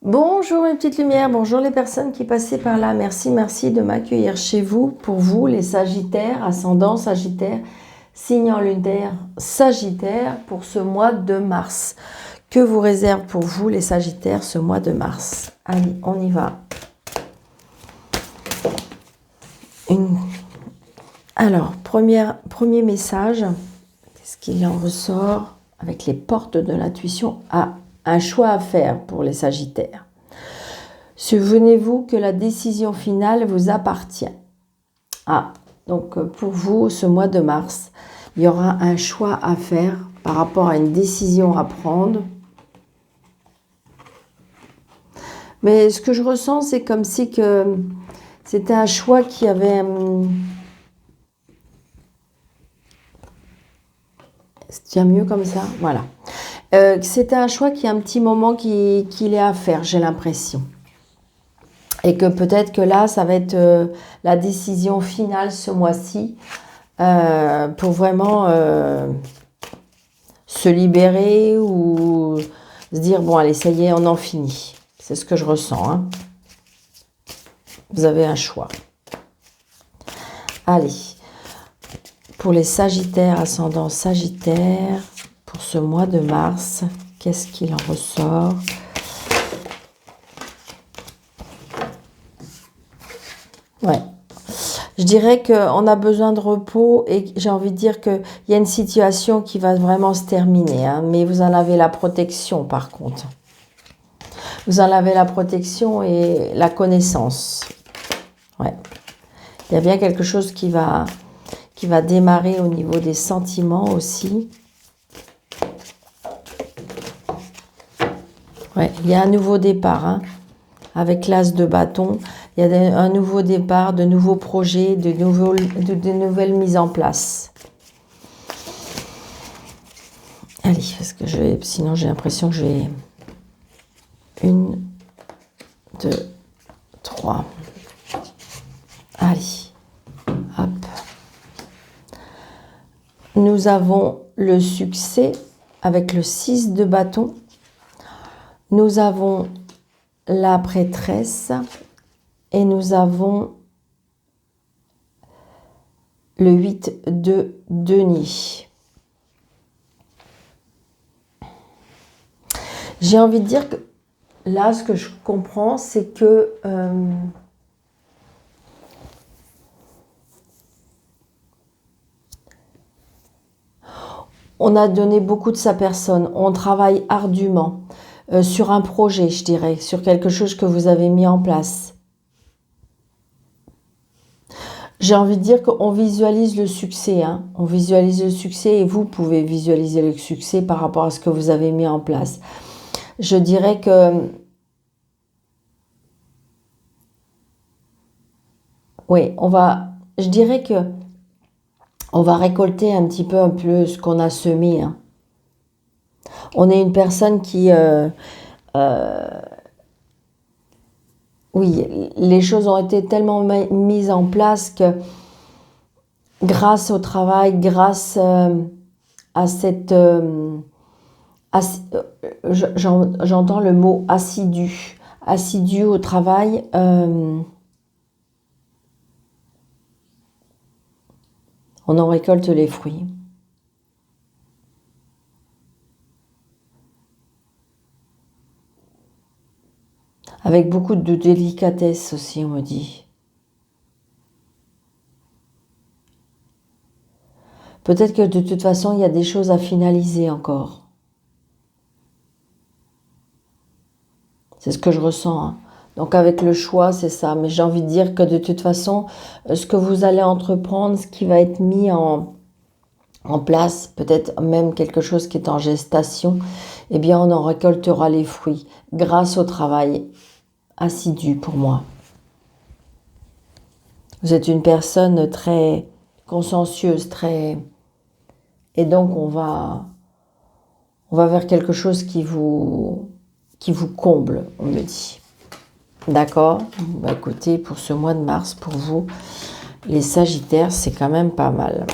Bonjour mes petites lumières, bonjour les personnes qui passaient par là. Merci de m'accueillir chez vous. Pour vous, les Sagittaires, ascendant Sagittaire, signe en lunaire Sagittaire pour ce mois de mars. Que vous réserve pour vous les Sagittaires ce mois de mars? Allez, on y va. Alors, premier message, qu'est-ce qu'il en ressort avec les portes de l'intuition? Un choix à faire pour les Sagittaires. Souvenez-vous que la décision finale vous appartient. Donc pour vous, ce mois de mars, il y aura un choix à faire par rapport à une décision à prendre. Mais ce que je ressens, c'est comme si que c'était un choix qui avait... C'est mieux comme ça, voilà. C'était un choix qui a un petit moment qu'il est à faire, j'ai l'impression. Et que peut-être que là, ça va être la décision finale ce mois-ci pour vraiment se libérer ou se dire, bon, allez, ça y est, on en finit. C'est ce que je ressens. Hein. Vous avez un choix. Allez, pour les Sagittaires, ascendant Sagittaire, pour ce mois de mars, qu'est-ce qu'il en ressort ? Ouais. Je dirais qu'on a besoin de repos et j'ai envie de dire qu'il y a une situation qui va vraiment se terminer. Hein, mais vous en avez la protection par contre. Vous en avez la protection et la connaissance. Ouais. Il y a bien quelque chose qui va démarrer au niveau des sentiments aussi. Ouais, il y a un nouveau départ, hein, avec l'as de bâton. Il y a un nouveau départ, de nouveaux projets, de nouvelles mises en place. Allez, parce que sinon j'ai l'impression que je vais... 1, 2, 3. Allez, hop. Nous avons le succès avec le 6 de bâton. Nous avons la prêtresse et nous avons le 8 de denier. J'ai envie de dire que là, ce que je comprends, c'est que on a donné beaucoup de sa personne, on travaille ardument sur un projet, je dirais, sur quelque chose que vous avez mis en place. J'ai envie de dire qu'on visualise le succès. Hein. On visualise le succès et vous pouvez visualiser le succès par rapport à ce que vous avez mis en place. Je dirais que... Oui, je dirais que on va récolter un peu ce qu'on a semé. Hein. On est une personne qui... oui, les choses ont été tellement mises en place que grâce au travail, grâce à cette... j'entends le mot assidu. Assidu au travail. On en récolte les fruits. Avec beaucoup de délicatesse aussi, on me dit. Peut-être que de toute façon, il y a des choses à finaliser encore. C'est ce que je ressens. Hein. Donc avec le choix, c'est ça. Mais j'ai envie de dire que de toute façon, ce que vous allez entreprendre, ce qui va être mis en place, peut-être même quelque chose qui est en gestation, eh bien on en récoltera les fruits grâce au travail assidu pour moi. Vous êtes une personne très consciencieuse, et donc on va vers quelque chose qui vous comble, on me dit. D'accord? Bah écoutez, pour ce mois de mars, pour vous, les Sagittaires, c'est quand même pas mal.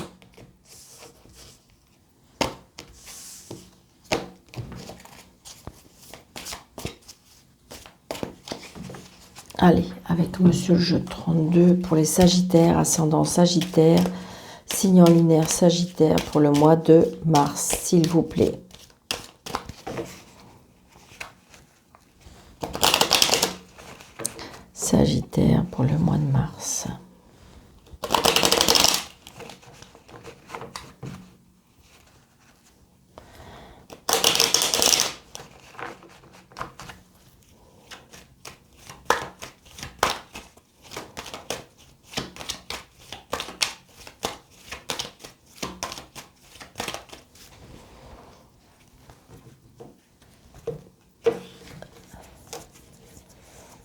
Allez, avec Monsieur le jeu 32 pour les Sagittaires, ascendant Sagittaire, signe en lunaire Sagittaire pour le mois de mars, s'il vous plaît. Sagittaire pour le mois de mars.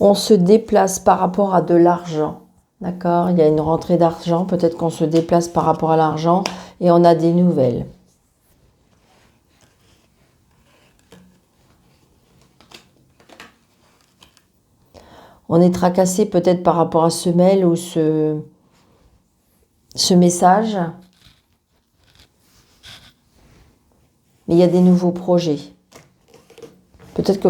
On se déplace par rapport à de l'argent, d'accord? Il y a une rentrée d'argent, peut-être qu'on se déplace par rapport à l'argent et on a des nouvelles. On est tracassé peut-être par rapport à ce mail ou ce message. Mais il y a des nouveaux projets. Peut-être que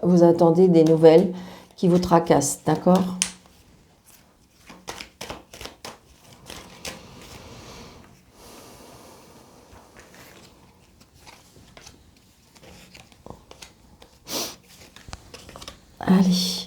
vous attendez des nouvelles qui vous tracassent, d'accord? Allez.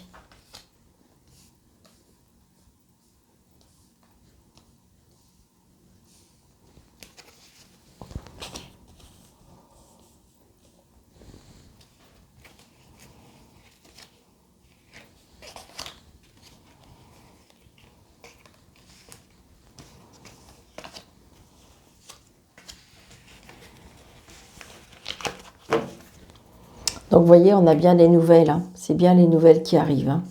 Donc, vous voyez, on a bien les nouvelles. Hein. C'est bien les nouvelles qui arrivent. Hein.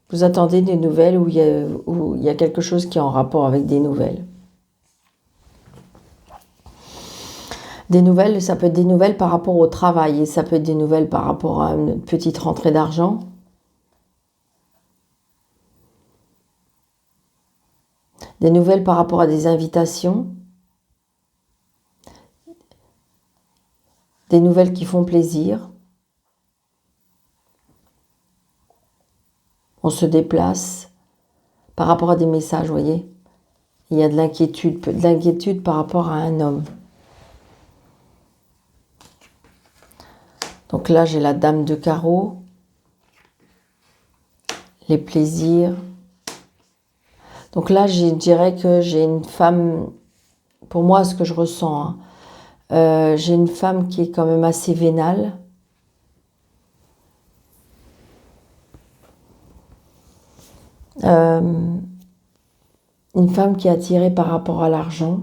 Vous attendez des nouvelles où il y a quelque chose qui est en rapport avec des nouvelles. Des nouvelles, ça peut être des nouvelles par rapport au travail et ça peut être des nouvelles par rapport à une petite rentrée d'argent. Des nouvelles par rapport à des invitations. Des nouvelles qui font plaisir. On se déplace par rapport à des messages, vous voyez. Il y a de l'inquiétude par rapport à un homme. Donc là, j'ai la dame de carreau, les plaisirs. Donc là, je dirais que j'ai une femme, pour moi, ce que je ressens, hein, j'ai une femme qui est quand même assez vénale. Une femme qui est attirée par rapport à l'argent.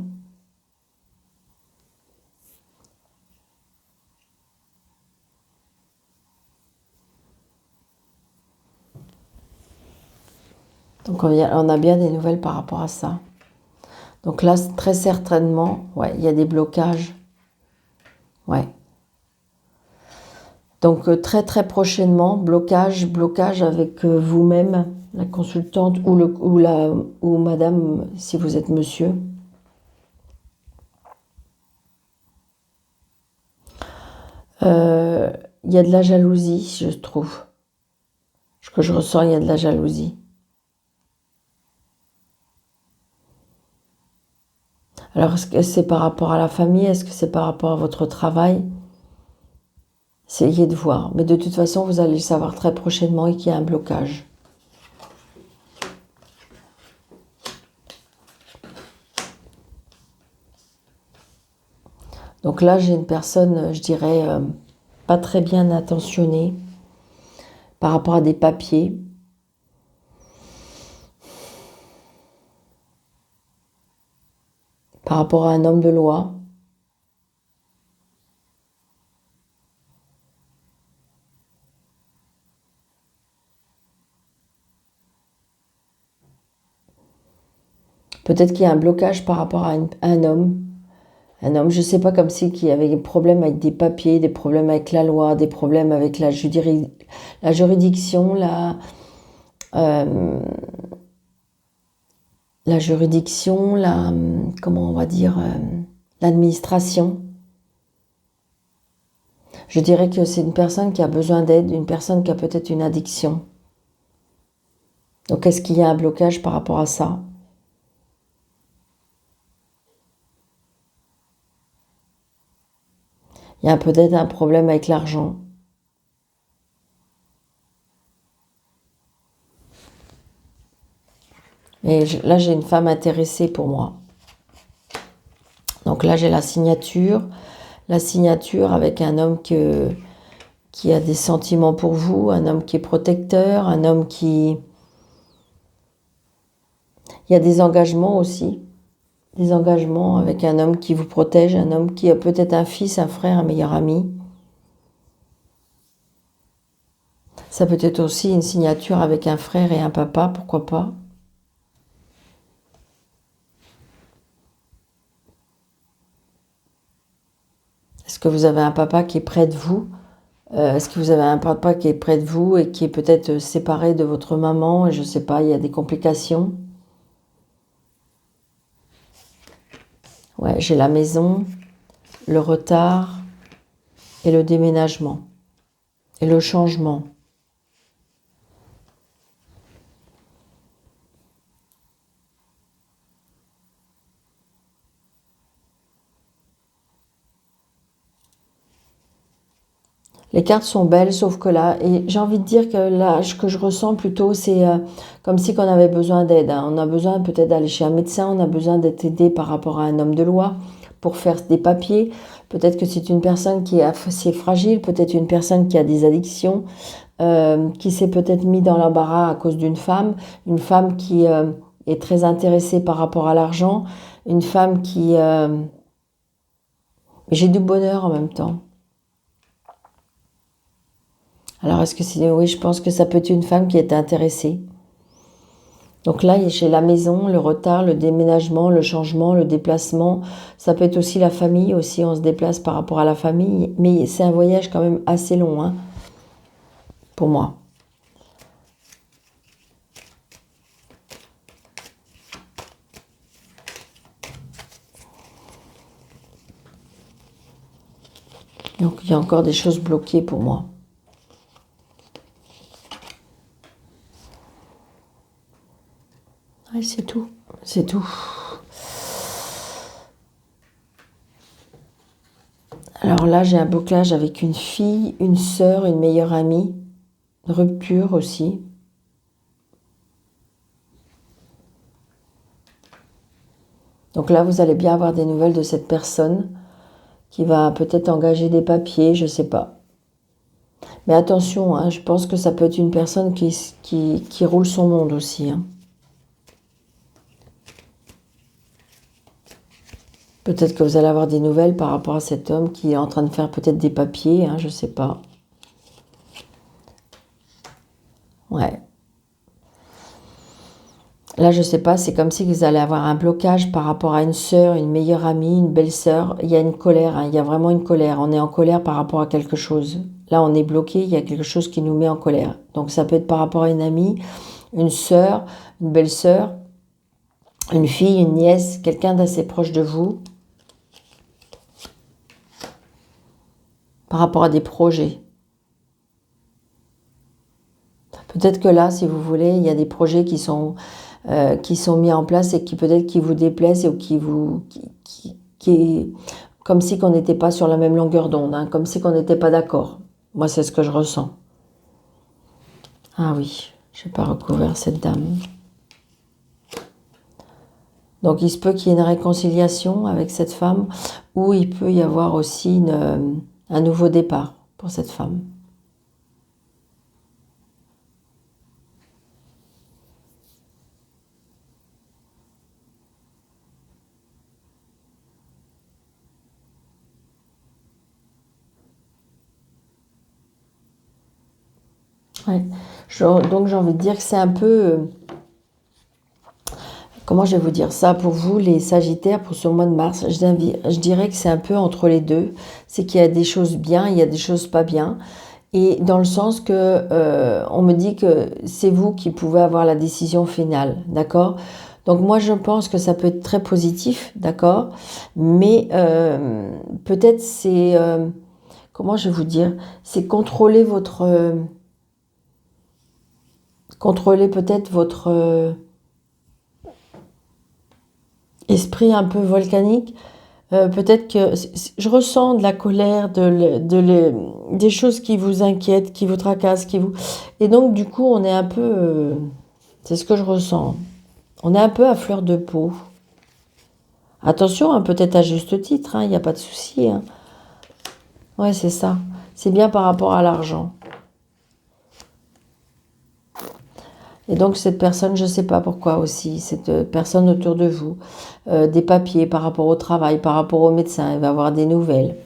Donc on a bien des nouvelles par rapport à ça. Donc là, très certainement, ouais, il y a des blocages. Ouais. Donc très très prochainement, blocage avec vous-même, la consultante ou madame si vous êtes monsieur. Il y a de la jalousie, je trouve. Ce que je ressens, il y a de la jalousie. Alors, est-ce que c'est par rapport à la famille? Est-ce que c'est par rapport à votre travail? Essayez de voir. Mais de toute façon, vous allez le savoir très prochainement et qu'il y a un blocage. Donc là, j'ai une personne, je dirais, pas très bien intentionnée par rapport à des papiers. Par rapport à un homme de loi. Peut-être qu'il y a un blocage par rapport à un homme. Un homme, je ne sais pas, comme si qui avait des problèmes avec des papiers, des problèmes avec la loi, des problèmes avec la juridiction, comment on va dire, l'administration. Je dirais que c'est une personne qui a besoin d'aide, une personne qui a peut-être une addiction. Donc, est-ce qu'il y a un blocage par rapport à ça? Il y a peut-être un problème avec l'argent. Et là, j'ai une femme intéressée pour moi. Donc là, j'ai la signature avec un homme qui a des sentiments pour vous, un homme qui est protecteur, un homme qui... Il y a des engagements aussi, des engagements avec un homme qui vous protège, un homme qui a peut-être un fils, un frère, un meilleur ami. Ça peut être aussi une signature avec un frère et un papa, pourquoi pas. Est-ce que vous avez un papa qui est près de vous? Est-ce que vous avez un papa qui est près de vous et qui est peut-être séparé de votre maman? Je ne sais pas, il y a des complications. Ouais, j'ai la maison, le retard et le déménagement et le changement. Les cartes sont belles, sauf que là, et j'ai envie de dire que là, ce que je ressens plutôt, c'est comme si on avait besoin d'aide. Hein. On a besoin peut-être d'aller chez un médecin, on a besoin d'être aidé par rapport à un homme de loi pour faire des papiers. Peut-être que c'est une personne qui est assez fragile, peut-être une personne qui a des addictions, qui s'est peut-être mis dans l'embarras à cause une femme qui est très intéressée par rapport à l'argent, une femme qui... J'ai du bonheur en même temps. Alors, est-ce que c'est... Oui, je pense que ça peut être une femme qui est intéressée. Donc là, j'ai la maison, le retard, le déménagement, le changement, le déplacement. Ça peut être aussi la famille, aussi on se déplace par rapport à la famille. Mais c'est un voyage quand même assez long, hein, pour moi. Donc il y a encore des choses bloquées pour moi. Ouais, c'est tout. C'est tout. Alors là, j'ai un bouclage avec une fille, une sœur, une meilleure amie. Rupture aussi. Donc là, vous allez bien avoir des nouvelles de cette personne qui va peut-être engager des papiers, je ne sais pas. Mais attention, hein, je pense que ça peut être une personne qui roule son monde aussi. Hein. Peut-être que vous allez avoir des nouvelles par rapport à cet homme qui est en train de faire peut-être des papiers, hein, je ne sais pas. Ouais. Là, je ne sais pas, c'est comme si vous allez avoir un blocage par rapport à une sœur, une meilleure amie, une belle-sœur. Il y a une colère, hein, il y a vraiment une colère. On est en colère par rapport à quelque chose. Là, on est bloqué, il y a quelque chose qui nous met en colère. Donc, ça peut être par rapport à une amie, une sœur, une belle-sœur, une fille, une nièce, quelqu'un d'assez proche de vous. Par rapport à des projets. Peut-être que là, si vous voulez, il y a des projets qui sont mis en place et qui peut-être qui vous déplaisent ou qui comme si qu'on n'était pas sur la même longueur d'onde, hein, comme si qu'on n'était pas d'accord. Moi, c'est ce que je ressens. Ah oui, je n'ai pas recouvert cette dame. Donc, il se peut qu'il y ait une réconciliation avec cette femme ou il peut y avoir aussi un nouveau départ pour cette femme. Ouais. Donc j'ai envie de dire que c'est un peu... comment je vais vous dire ça pour vous, les Sagittaires, pour ce mois de mars? Je dirais que c'est un peu entre les deux. C'est qu'il y a des choses bien, il y a des choses pas bien. Et dans le sens que on me dit que c'est vous qui pouvez avoir la décision finale, d'accord? Donc moi je pense que ça peut être très positif, d'accord? Mais peut-être c'est... comment je vais vous dire? C'est contrôler votre... Contrôlez peut-être votre esprit un peu volcanique. Peut-être que je ressens de la colère, des choses qui vous inquiètent, qui vous tracassent, Et donc, du coup, on est un peu... c'est ce que je ressens. On est un peu à fleur de peau. Attention, hein, peut-être à juste titre, il n'y a pas de souci. Hein. Ouais, c'est ça. C'est bien par rapport à l'argent. Et donc cette personne, je ne sais pas pourquoi aussi, cette personne autour de vous, des papiers par rapport au travail, par rapport au médecin, elle va avoir des nouvelles.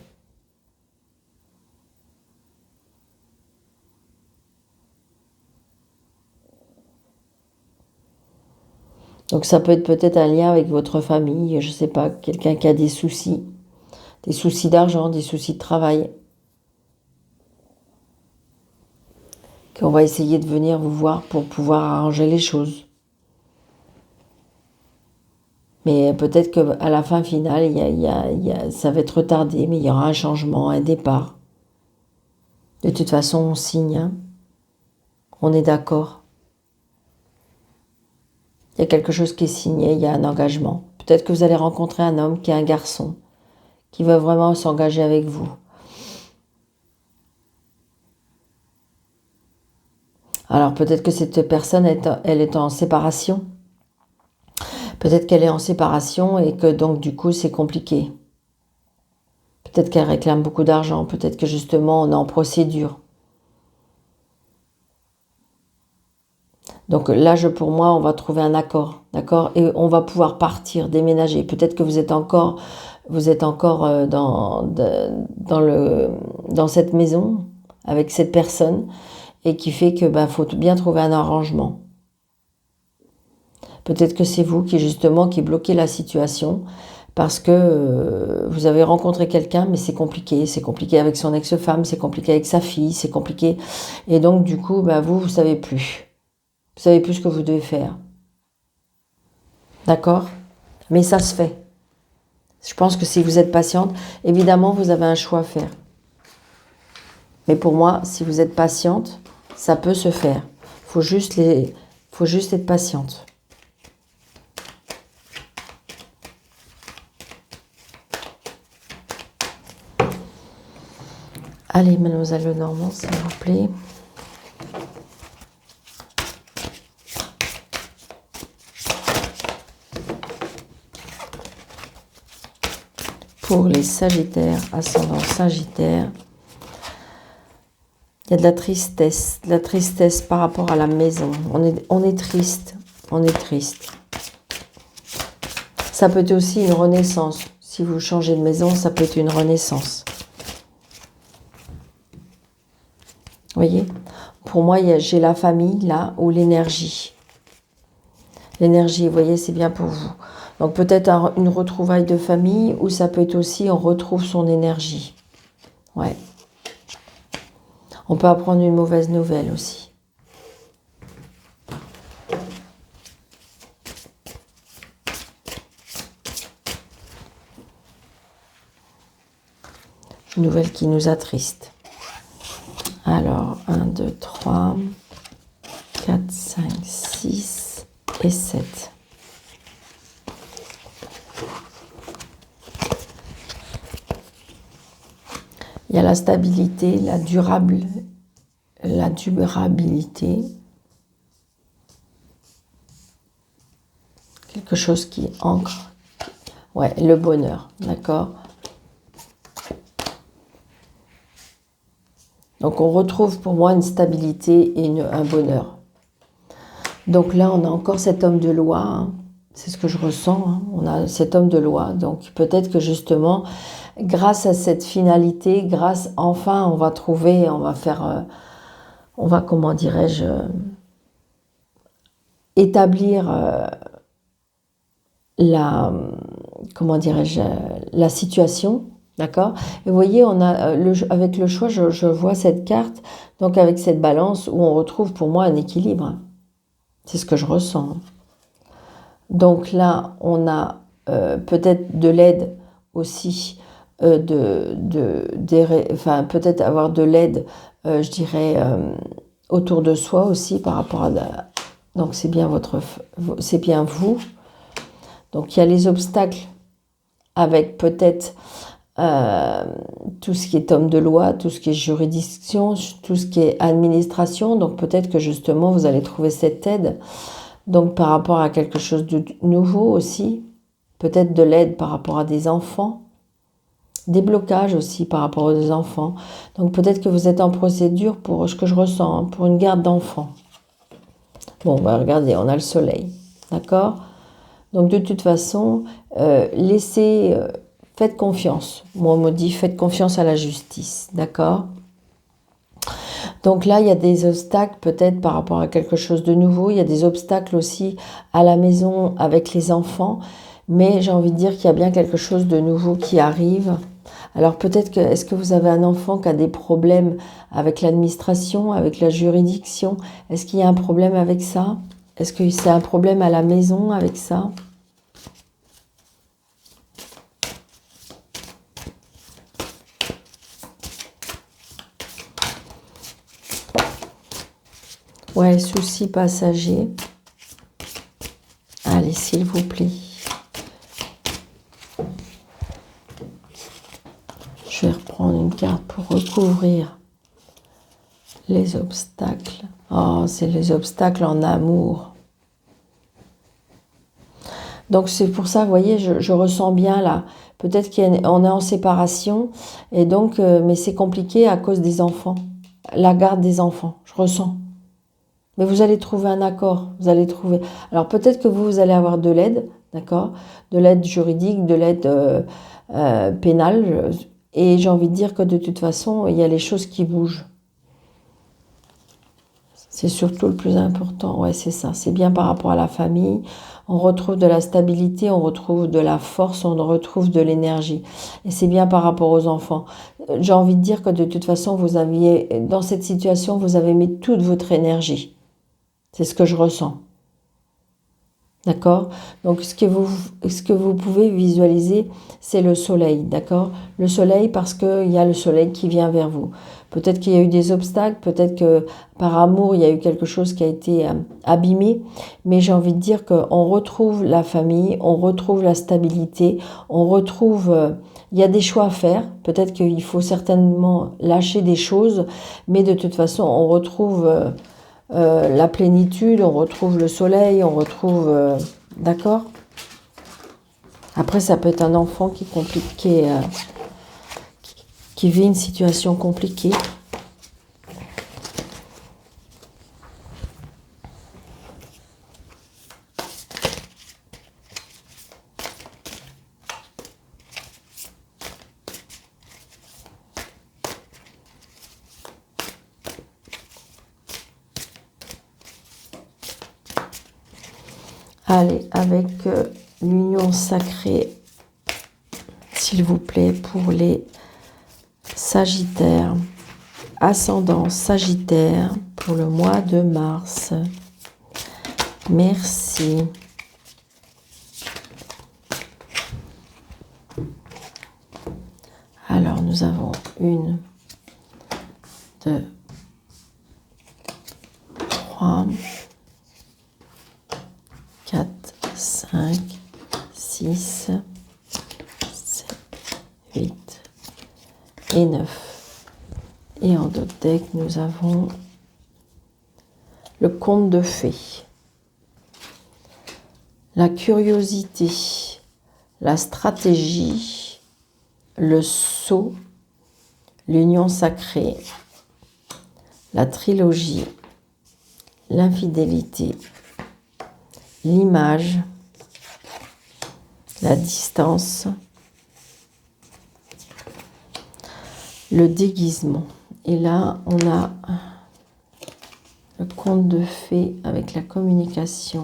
Donc ça peut être peut-être un lien avec votre famille, je ne sais pas, quelqu'un qui a des soucis d'argent, des soucis de travail. Qu'on va essayer de venir vous voir pour pouvoir arranger les choses. Mais peut-être qu'à la fin finale, ça va être retardé, mais il y aura un changement, un départ. De toute façon, on signe. Hein. On est d'accord. Il y a quelque chose qui est signé, il y a un engagement. Peut-être que vous allez rencontrer un homme qui est un garçon, qui va vraiment s'engager avec vous. Alors peut-être que cette personne, elle est en séparation. Peut-être qu'elle est en séparation et que donc du coup c'est compliqué. Peut-être qu'elle réclame beaucoup d'argent, peut-être que justement on est en procédure. Donc là, pour moi, on va trouver un accord, d'accord? Et on va pouvoir partir, déménager. Peut-être que vous êtes encore dans cette maison avec cette personne et qui fait que faut bien trouver un arrangement. Peut-être que c'est vous qui bloquez la situation parce que vous avez rencontré quelqu'un, mais c'est compliqué. C'est compliqué avec son ex-femme, c'est compliqué avec sa fille, c'est compliqué. Et donc, du coup, vous savez plus. Vous savez plus ce que vous devez faire. D'accord? Mais ça se fait. Je pense que si vous êtes patiente, évidemment, vous avez un choix à faire. Mais pour moi, si vous êtes patiente, ça peut se faire. Faut juste être patiente. Allez, mademoiselle Lenormand, s'il vous plaît. Pour les Sagittaires, ascendant Sagittaire, il y a de la tristesse par rapport à la maison. On est triste, Ça peut être aussi une renaissance. Si vous changez de maison, ça peut être une renaissance. Vous voyez? Pour moi, j'ai la famille là, ou l'énergie. L'énergie, vous voyez, c'est bien pour vous. Donc peut-être une retrouvaille de famille, ou ça peut être aussi on retrouve son énergie. Ouais. On peut apprendre une mauvaise nouvelle aussi. Une nouvelle qui nous attriste. Alors, 1, 2, 3, 4, 5, 6 et 7. Il y a la stabilité, la durabilité. Quelque chose qui ancre. Ouais, le bonheur, d'accord? Donc on retrouve pour moi une stabilité et un bonheur. Donc là, on a encore cet homme de loi, hein. C'est ce que je ressens, hein. On a cet homme de loi. Donc peut-être que justement, grâce à cette finalité, enfin, on va trouver, comment dirais-je, établir la situation. D'accord? Et vous voyez, on a avec le choix, je vois cette carte, donc avec cette balance où on retrouve pour moi un équilibre. C'est ce que je ressens. Donc là, on a peut-être de l'aide aussi, peut-être avoir de l'aide, je dirais, autour de soi aussi par rapport à... Donc c'est bien c'est bien vous. Donc il y a les obstacles avec peut-être tout ce qui est homme de loi, tout ce qui est juridiction, tout ce qui est administration. Donc peut-être que justement vous allez trouver cette aide. Donc par rapport à quelque chose de nouveau aussi, peut-être de l'aide par rapport à des enfants, des blocages aussi par rapport aux enfants. Donc peut-être que vous êtes en procédure pour ce que je ressens, hein, pour une garde d'enfants. Bon, bah regardez, on a le soleil, d'accord? Donc de toute façon, faites confiance. Moi, on me dit, faites confiance à la justice, d'accord? Donc là, il y a des obstacles peut-être par rapport à quelque chose de nouveau. Il y a des obstacles aussi à la maison avec les enfants. Mais j'ai envie de dire qu'il y a bien quelque chose de nouveau qui arrive. Alors peut-être que, est-ce que vous avez un enfant qui a des problèmes avec l'administration, avec la juridiction? Est-ce qu'il y a un problème avec ça? Est-ce que c'est un problème à la maison avec ça? Ouais, souci passager. Allez, s'il vous plaît. Je vais reprendre une carte pour recouvrir les obstacles. Oh, c'est les obstacles en amour. Donc c'est pour ça, vous voyez, je ressens bien là. Peut-être qu'on est en séparation, et donc, mais c'est compliqué à cause des enfants. La garde des enfants, je ressens. Mais vous allez trouver un accord, vous allez trouver... Alors peut-être que vous allez avoir de l'aide, d'accord? De l'aide juridique, de l'aide pénale. Et j'ai envie de dire que de toute façon, il y a les choses qui bougent. C'est surtout le plus important, ouais, c'est ça. C'est bien par rapport à la famille. On retrouve de la stabilité, on retrouve de la force, on retrouve de l'énergie. Et c'est bien par rapport aux enfants. J'ai envie de dire que de toute façon, dans cette situation, vous avez mis toute votre énergie. C'est ce que je ressens. D'accord? Donc, ce que vous pouvez visualiser, c'est le soleil, d'accord? Le soleil, parce qu'il y a le soleil qui vient vers vous. Peut-être qu'il y a eu des obstacles, peut-être que par amour, il y a eu quelque chose qui a été abîmé, mais j'ai envie de dire qu'on retrouve la famille, on retrouve la stabilité, on retrouve... il y a des choix à faire, peut-être qu'il faut certainement lâcher des choses, mais de toute façon, on retrouve... la plénitude, on retrouve le soleil, on retrouve... d'accord? Après, ça peut être un enfant qui est compliqué, qui vit une situation compliquée. Allez, avec l'union sacrée, s'il vous plaît, pour les Sagittaires, ascendant Sagittaire pour le mois de mars. Merci. Alors, nous avons 1, 2, 3, 4, 5, 6, 7, 8 et 9. Et en d'autres decks, nous avons le conte de fées, la curiosité, la stratégie, le sceau, l'union sacrée, la trilogie, l'infidélité, l'image, la distance, le déguisement. Et là, on a le conte de fées avec la communication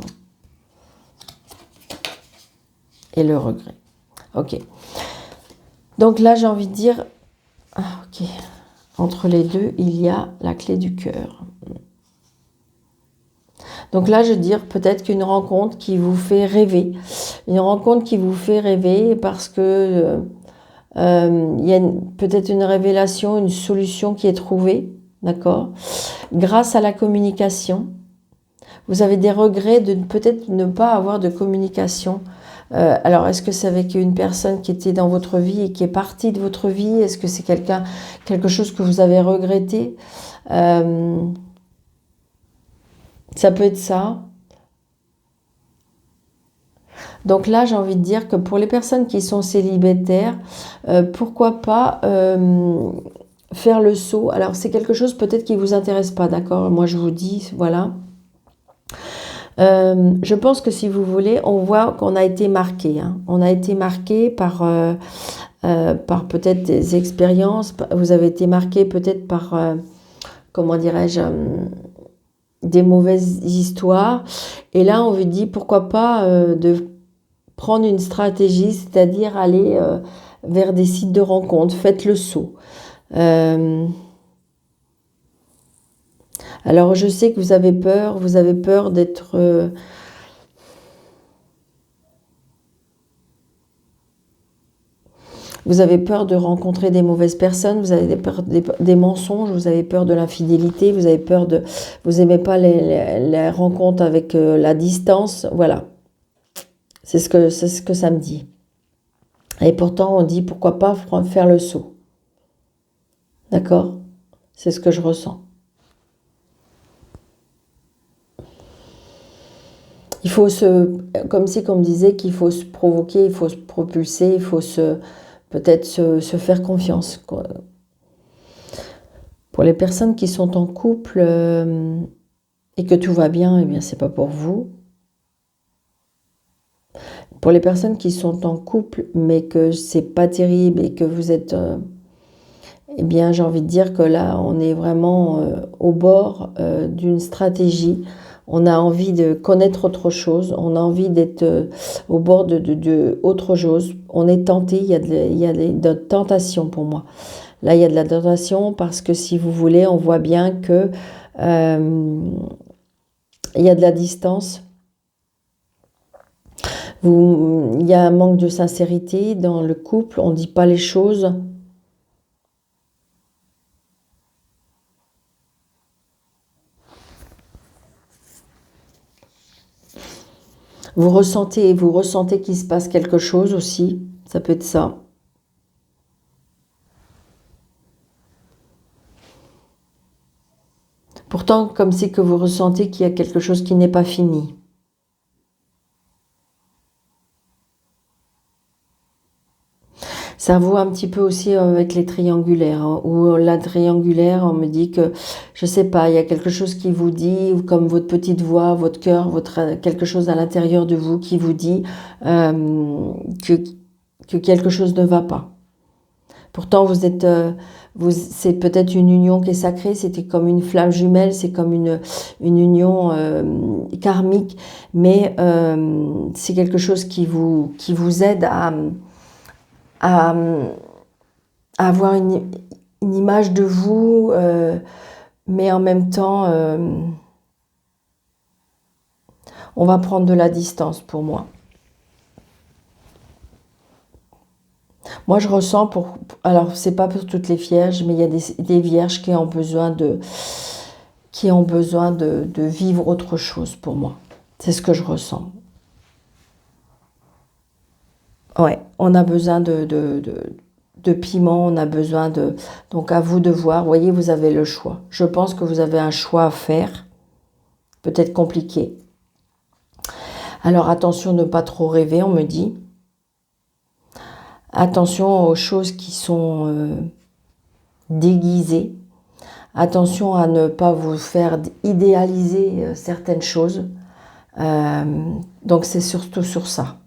et le regret. Ok. Donc là, j'ai envie de dire, ok, entre les deux, il y a la clé du cœur. Donc là, je veux dire peut-être qu'une rencontre qui vous fait rêver. Une rencontre qui vous fait rêver parce que il y a peut-être une révélation, une solution qui est trouvée. d'accord? Grâce à la communication, vous avez des regrets de peut-être ne pas avoir de communication. Alors, est-ce que c'est avec une personne qui était dans votre vie et qui est partie de votre vie? Est-ce que c'est quelque chose que vous avez regretté? Ça peut être ça. Donc là, j'ai envie de dire que pour les personnes qui sont célibataires, pourquoi pas faire le saut. Alors, c'est quelque chose peut-être qui ne vous intéresse pas, d'accord? Moi, je vous dis, voilà. Je pense que si vous voulez, on voit qu'on a été marqué. Hein. On a été marqué par peut-être des expériences. Vous avez été marqué peut-être par, comment dirais-je, des mauvaises histoires. Et là, on vous dit pourquoi pas de prendre une stratégie, c'est-à-dire aller vers des sites de rencontres. Faites le saut. Alors, je sais que vous avez peur d'être... vous avez peur de rencontrer des mauvaises personnes, vous avez peur des mensonges, vous avez peur de l'infidélité, vous avez peur de... Vous n'aimez pas les rencontres avec la distance, voilà. C'est ce que ça me dit. Et pourtant, on dit pourquoi pas faire le saut. D'accord? C'est ce que je ressens. Il faut comme si on me disait qu'il faut se provoquer, il faut se propulser, il faut peut-être se faire confiance. Pour les personnes qui sont en couple et que tout va bien, eh bien c'est pas pour vous. Pour les personnes qui sont en couple mais que c'est pas terrible et que vous êtes, eh bien j'ai envie de dire que là on est vraiment au bord d'une stratégie. On a envie de connaître autre chose, on a envie d'être au bord de autre chose. On est tenté, il y a de tentation pour moi. Là, il y a de la tentation parce que si vous voulez, on voit bien que il y a de la distance. Il y a un manque de sincérité dans le couple, on ne dit pas les choses. Vous ressentez qu'il se passe quelque chose aussi, ça peut être ça. Pourtant, comme c'est que vous ressentez qu'il y a quelque chose qui n'est pas fini. Ça vaut un petit peu aussi avec les triangulaires, hein, où la triangulaire, on me dit que, je sais pas, il y a quelque chose qui vous dit, comme votre petite voix, votre cœur, quelque chose à l'intérieur de vous qui vous dit que quelque chose ne va pas. Pourtant, c'est peut-être une union qui est sacrée, c'était comme une flamme jumelle, c'est comme une union karmique, mais c'est quelque chose qui vous aide à avoir une image de vous, mais en même temps, on va prendre de la distance pour moi. Moi, je ressens alors c'est pas pour toutes les vierges, mais il y a des vierges qui ont besoin de vivre autre chose pour moi. C'est ce que je ressens. Ouais, on a besoin de piment, on a besoin de... Donc à vous de voir, vous voyez, vous avez le choix. Je pense que vous avez un choix à faire, peut-être compliqué. Alors attention de ne pas trop rêver, on me dit. Attention aux choses qui sont déguisées. Attention à ne pas vous faire idéaliser certaines choses. Donc c'est surtout sur ça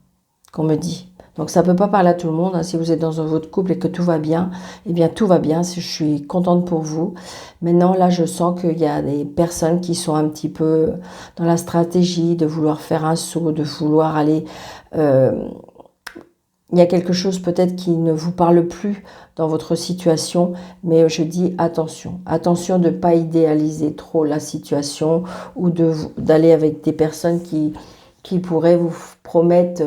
qu'on me dit. Donc ça ne peut pas parler à tout le monde. Hein. Si vous êtes dans votre couple et que tout va bien, eh bien tout va bien. Je suis contente pour vous. Maintenant, là, je sens qu'il y a des personnes qui sont un petit peu dans la stratégie de vouloir faire un saut, de vouloir aller... il y a quelque chose peut-être qui ne vous parle plus dans votre situation, mais je dis attention. Attention de ne pas idéaliser trop la situation ou d'aller avec des personnes qui pourraient vous promettre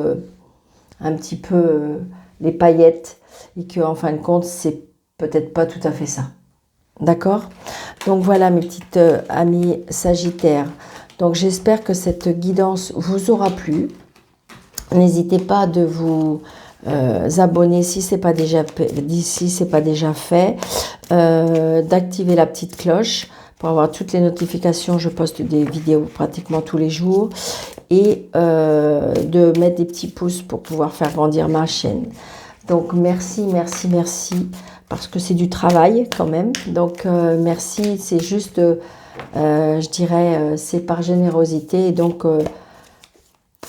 un petit peu les paillettes et que en fin de compte, c'est peut-être pas tout à fait ça. D'accord? Donc voilà mes petites amies Sagittaires. Donc j'espère que cette guidance vous aura plu. N'hésitez pas de vous abonner si ce n'est pas déjà fait, d'activer la petite cloche pour avoir toutes les notifications. Je poste des vidéos pratiquement tous les jours et de mettre des petits pouces pour pouvoir faire grandir ma chaîne. Donc merci, merci, merci, parce que c'est du travail quand même. Donc merci, c'est juste, je dirais, c'est par générosité. Et donc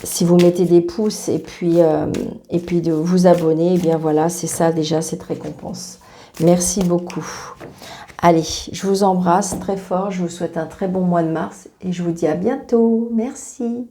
si vous mettez des pouces et puis de vous abonner, eh bien voilà, c'est ça déjà, cette récompense. Merci beaucoup. Allez, je vous embrasse très fort, je vous souhaite un très bon mois de mars et je vous dis à bientôt. Merci.